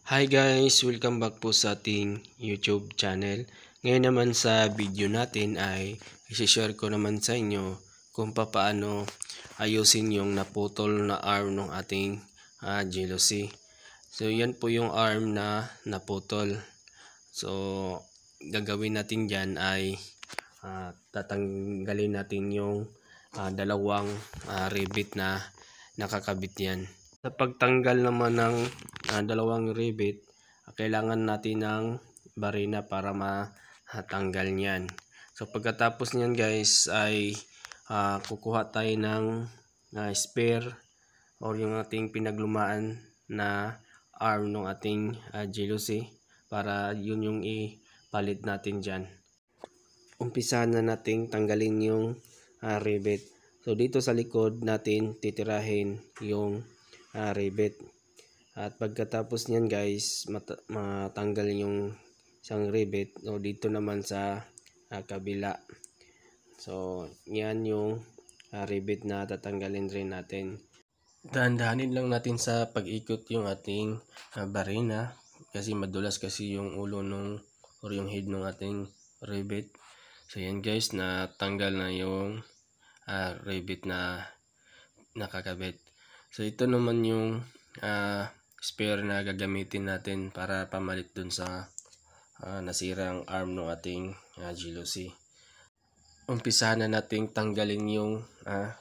Hi guys! Welcome back po sa ating YouTube channel. Ngayon naman sa video natin ay i-share ko naman sa inyo kung paano ayusin yung naputol na arm ng ating jealousy. So yan po yung arm na naputol. So gagawin natin dyan ay tatanggalin natin yung dalawang rivet na nakakabit yan. Sa pagtanggal naman ng dalawang rivet, kailangan natin ng barina para matanggal niyan. So pagkatapos niyan guys ay kukuha tayo ng spare or yung ating pinaglumaan na arm ng ating jealousy para yun yung ipalit natin dyan. Umpisahan na nating tanggalin yung rivet. So dito sa likod natin titirahin yung rivet. At pagkatapos niyan guys, matanggal yung isang rivet o dito naman sa kabila. So yan yung rivet na tatanggalin rin natin. Dahan-dahanin lang natin sa pag-ikot yung ating barina kasi madulas kasi yung ulo or yung head ng ating rivet. So yan guys, natanggal na yung rivet na nakakabit. So ito naman yung spare na gagamitin natin para pamalit dun sa nasirang arm ng ating jealousy. Umpisahan na nating tanggalin yung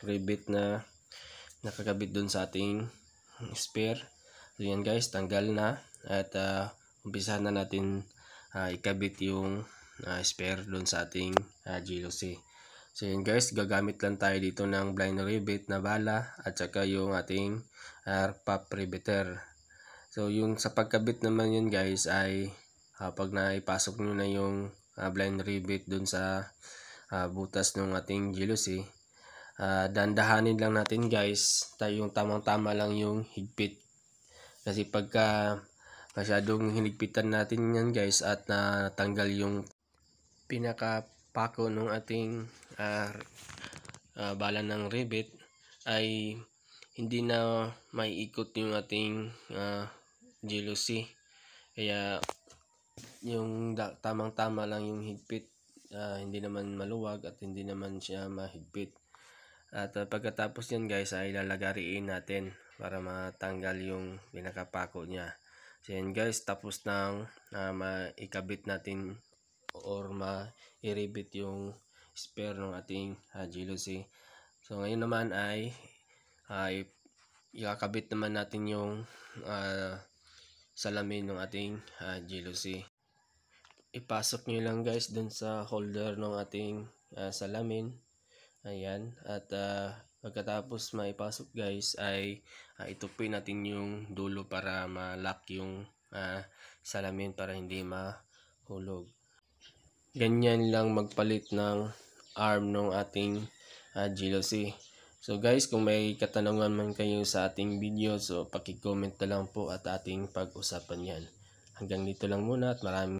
rivet na nakakabit dun sa ating spare. So yan guys, tanggal na at umpisahan na natin ikabit yung spare dun sa ating jealousy. So yun guys, gagamit lang tayo dito ng blind rivet na bala at saka yung ating pop riveter. So yung sa pagkabit naman yun guys ay pag naipasok nyo na yung blind rivet dun sa butas ng ating jealousy, dandahanin lang natin guys, yung tamang-tama lang yung higpit. Kasi pagka masyadong hinigpitan natin yan guys at natanggal yung pinakapako ng ating bala ng rivet ay hindi na maiikot yung ating jealousy. Kaya yung tamang-tama lang yung higpit, hindi naman maluwag at hindi naman siya mahigpit. At pagkatapos yan guys ay lalagariin natin para matanggal yung pinakapako niya. So yan guys, tapos nang maikabit natin or ma-i-rivet yung spare ng ating jealousy. So ngayon naman ay ikakabit naman natin yung salamin ng ating jealousy. Ipasok nyo lang guys dun sa holder ng ating salamin. Ayan, at pagkatapos maipasok guys ay itupi natin yung dulo para ma-lock yung salamin para hindi mahulog. Ganyan lang magpalit ng arm ng ating jealousy. So guys, kung may katanungan man kayo sa ating video, so paki-comment na lang po at ating pag-usapan yan. Hanggang dito lang muna at maraming